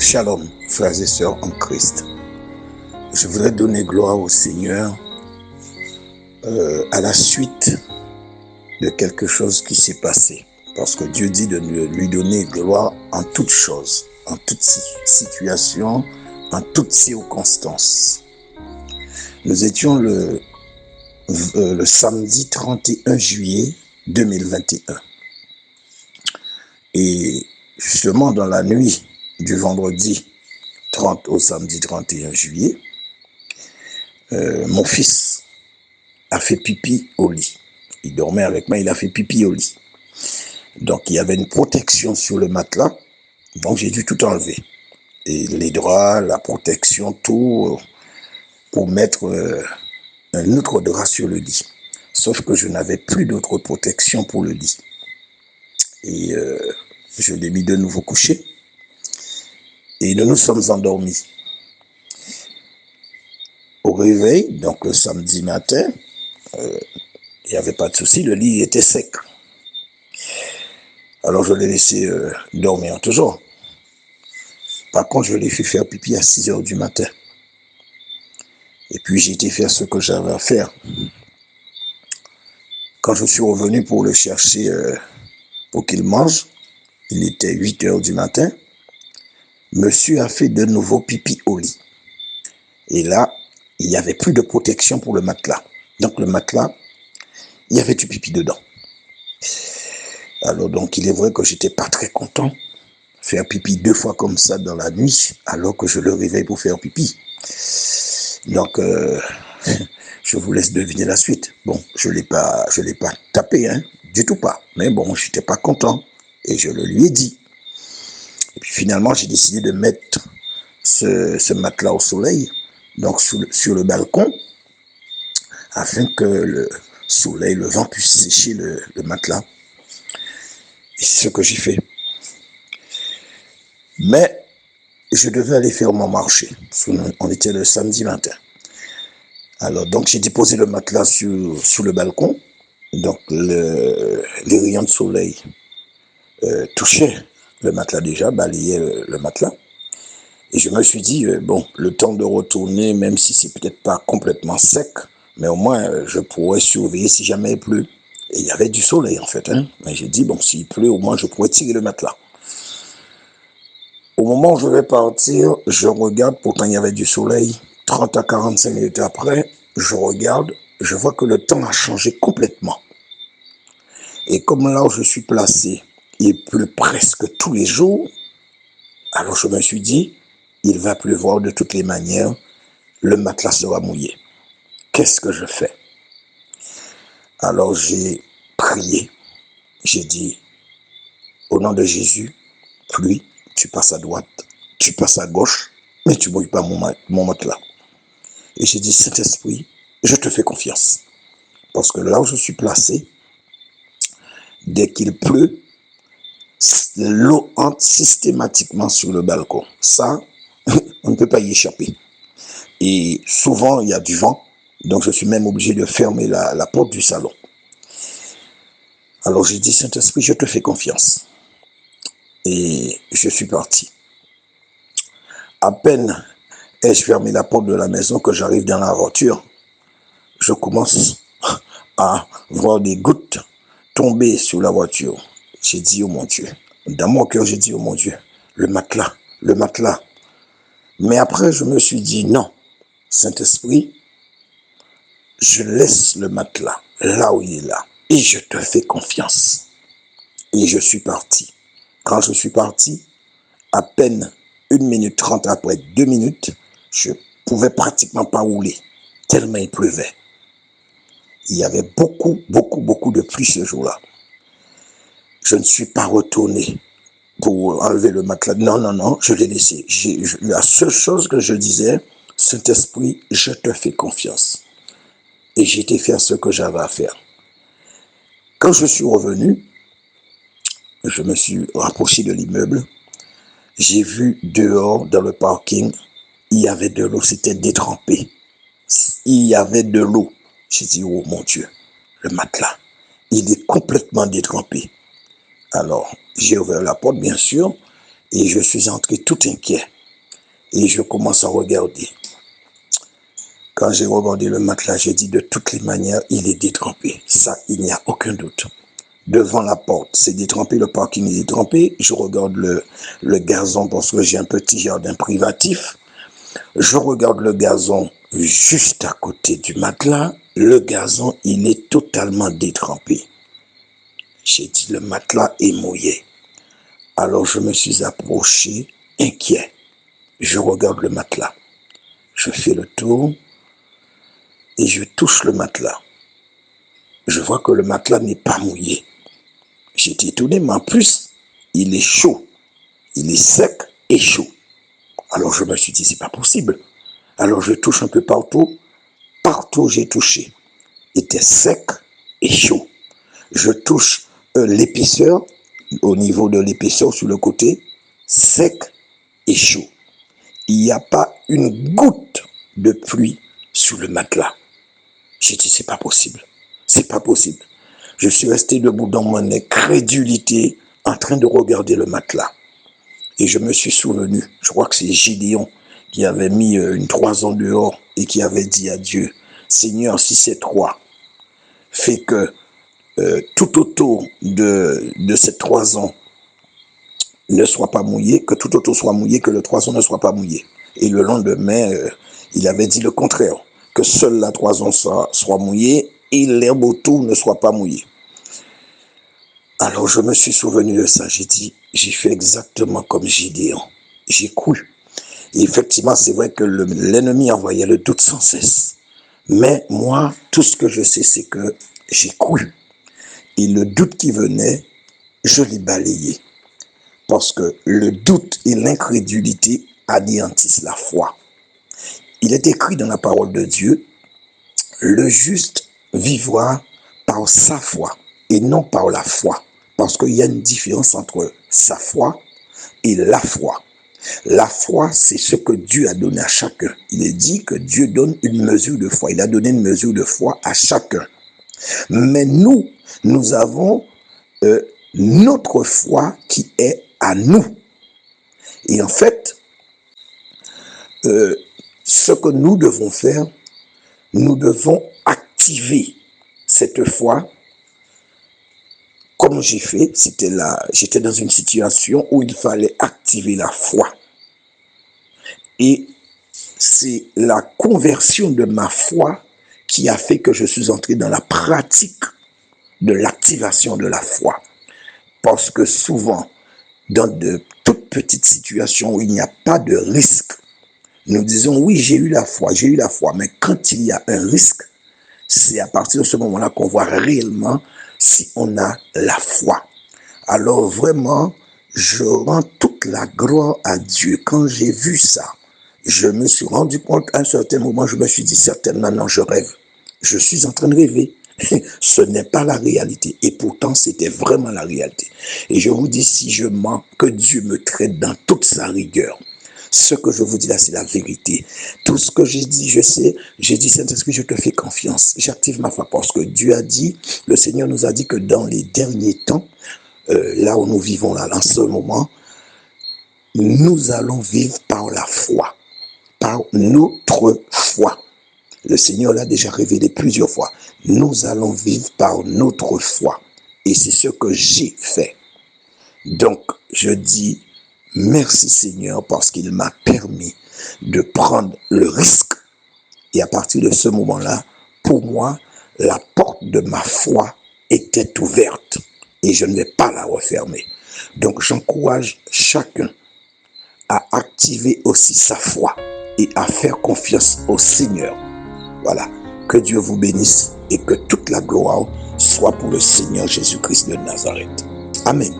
Shalom, frères et sœurs en Christ. Je voudrais donner gloire au Seigneur à la suite de quelque chose qui s'est passé. Parce que Dieu dit de lui donner gloire en toutes choses, en toute situation, en toutes circonstances. Nous étions le samedi 31 juillet 2021. Et justement dans la nuit du vendredi 30 au samedi 31 juillet, mon fils a fait pipi au lit. Il dormait avec moi, il a fait pipi au lit. Donc il y avait une protection sur le matelas, donc j'ai dû tout enlever. Et les draps, la protection, tout, pour mettre un autre drap sur le lit. Sauf que je n'avais plus d'autre protection pour le lit. Et je l'ai mis de nouveau couché. Et nous nous sommes endormis. Au réveil, donc le samedi matin, il n'y avait pas de souci, le lit était sec. Alors je l'ai laissé dormir toujours. Par contre, je l'ai fait faire pipi à 6 heures du matin. Et puis j'ai été faire ce que j'avais à faire. Quand je suis revenu pour le chercher pour qu'il mange, il était 8 heures du matin. Monsieur a fait de nouveau pipi au lit. Et là, il n'y avait plus de protection pour le matelas. Donc le matelas, il y avait du pipi dedans. Alors donc il est vrai que j'étais pas très content. Faire pipi 2 fois comme ça dans la nuit, alors que je le réveille pour faire pipi. Donc je vous laisse deviner la suite. Bon, je l'ai pas tapé, hein, du tout pas. Mais bon, j'étais pas content. Et je le lui ai dit. Et puis finalement, j'ai décidé de mettre ce matelas au soleil, donc sur le balcon, afin que le soleil, le vent puisse sécher le matelas. Et c'est ce que j'ai fait. Mais je devais aller faire mon marché. On était le samedi matin. Alors donc j'ai déposé le matelas sous le balcon. Donc les rayons de soleil touchaient le matelas déjà, balayaient le matelas. Et je me suis dit, bon, le temps de retourner, même si c'est peut-être pas complètement sec, mais au moins je pourrais surveiller si jamais il pleut. Et il y avait du soleil en fait, hein. Mais j'ai dit, bon, s'il pleut, au moins je pourrais tirer le matelas. Au moment où je vais partir, je regarde, pourtant il y avait du soleil. 30 à 45 minutes après, je regarde, je vois que le temps a changé complètement. Et comme là où je suis placé, il pleut presque tous les jours, alors je me suis dit, il va pleuvoir de toutes les manières, le matelas sera mouillé. Qu'est-ce que je fais? Alors j'ai prié, j'ai dit, au nom de Jésus, pluie, tu passes à droite, tu passes à gauche, mais tu ne mouilles pas mon matelas. Et j'ai dit, Saint-Esprit, je te fais confiance. Parce que là où je suis placé, dès qu'il pleut, l'eau entre systématiquement sur le balcon. Ça, on ne peut pas y échapper. Et souvent, il y a du vent, donc je suis même obligé de fermer la porte du salon. Alors j'ai dit, Saint-Esprit, je te fais confiance. Et je suis parti. À peine ai-je fermé la porte de la maison que j'arrive dans la voiture, je commence à voir des gouttes tomber sur la voiture. J'ai dit, oh mon Dieu. Dans mon cœur, j'ai dit, oh mon Dieu, le matelas, le matelas. Mais après, je me suis dit, non, Saint-Esprit, je laisse le matelas là où il est là. Et je te fais confiance. Et je suis parti. Quand je suis parti, à peine 1 minute 30 après 2 minutes, je pouvais pratiquement pas rouler, tellement il pleuvait. Il y avait beaucoup de pluie ce jour-là. Je ne suis pas retourné pour enlever le matelas. Non, je l'ai laissé. La seule chose que je disais, Saint-Esprit, je te fais confiance. Et j'ai été faire ce que j'avais à faire. Quand je suis revenu, je me suis rapproché de l'immeuble. J'ai vu dehors, dans le parking, il y avait de l'eau, c'était détrempé. Il y avait de l'eau. J'ai dit, oh mon Dieu, le matelas, il est complètement détrempé. Alors, j'ai ouvert la porte, bien sûr, et je suis entré tout inquiet. Et je commence à regarder. Quand j'ai regardé le matelas, j'ai dit de toutes les manières, il est détrempé. Ça, il n'y a aucun doute. Devant la porte, c'est détrempé, le parking est détrempé. Je regarde le gazon parce que j'ai un petit jardin privatif. Je regarde le gazon juste à côté du matelas. Le gazon, il est totalement détrempé. J'ai dit, le matelas est mouillé. Alors je me suis approché, inquiet. Je regarde le matelas. Je fais le tour et je touche le matelas. Je vois que le matelas n'est pas mouillé. J'étais étonné, mais en plus, il est chaud. Il est sec et chaud. Alors je me suis dit, c'est pas possible. Alors je touche un peu partout. Partout où j'ai touché était sec et chaud. Je touche l'épaisseur, au niveau de l'épaisseur sur le côté, sec et chaud. Il n'y a pas une goutte de pluie sur le matelas. J'ai dit, c'est pas possible. C'est pas possible. Je suis resté debout dans mon incrédulité, en train de regarder le matelas. Et je me suis souvenu, je crois que c'est Gédéon qui avait mis une toison dehors et qui avait dit à Dieu, Seigneur, si cette croix fait que tout autour de cette toison ne soit pas mouillé, que tout autour soit mouillé, que le toison ne soit pas mouillé. Et le lendemain, il avait dit le contraire, que seule la toison soit mouillée et l'herbe autour ne soit pas mouillée. Alors je me suis souvenu de ça, j'ai dit, j'ai fait exactement comme Gédéon, j'ai cru. Et effectivement, c'est vrai que l'ennemi envoyait le doute sans cesse. Mais moi, tout ce que je sais, c'est que j'ai cru. Et le doute qui venait, je l'ai balayé. Parce que le doute et l'incrédulité anéantissent la foi. Il est écrit dans la parole de Dieu, le juste vivra par sa foi et non par la foi. Parce qu'il y a une différence entre sa foi et la foi. La foi, c'est ce que Dieu a donné à chacun. Il est dit que Dieu donne une mesure de foi. Il a donné une mesure de foi à chacun. Mais nous avons notre foi qui est à nous. Et en fait, ce que nous devons faire, nous devons activer cette foi. Comme j'ai fait, j'étais dans une situation où il fallait activer la foi. Et c'est la conversion de ma foi qui a fait que je suis entré dans la pratique de l'activation de la foi. Parce que souvent, dans de toutes petites situations où il n'y a pas de risque, nous disons oui, j'ai eu la foi, mais quand il y a un risque, c'est à partir de ce moment-là qu'on voit réellement si on a la foi. Alors vraiment, je rends toute la gloire à Dieu. Quand j'ai vu ça, je me suis rendu compte à un certain moment, je me suis dit certainement, non, je rêve. Je suis en train de rêver. Ce n'est pas la réalité. Et pourtant, c'était vraiment la réalité. Et je vous dis, si je mens, que Dieu me traite dans toute sa rigueur. Ce que je vous dis là, c'est la vérité. Tout ce que j'ai dit, je sais. J'ai dit, Saint-Esprit, je te fais confiance. J'active ma foi parce que Dieu a dit, le Seigneur nous a dit que dans les derniers temps, là où nous vivons là, en ce moment, nous allons vivre par la foi, par notre foi. Le Seigneur l'a déjà révélé plusieurs fois. Nous allons vivre par notre foi. Et c'est ce que j'ai fait. Donc, je dis merci Seigneur parce qu'il m'a permis de prendre le risque. Et à partir de ce moment-là, pour moi, la porte de ma foi était ouverte. Et je ne vais pas la refermer. Donc, j'encourage chacun à activer aussi sa foi et à faire confiance au Seigneur. Voilà, que Dieu vous bénisse et que toute la gloire soit pour le Seigneur Jésus-Christ de Nazareth. Amen.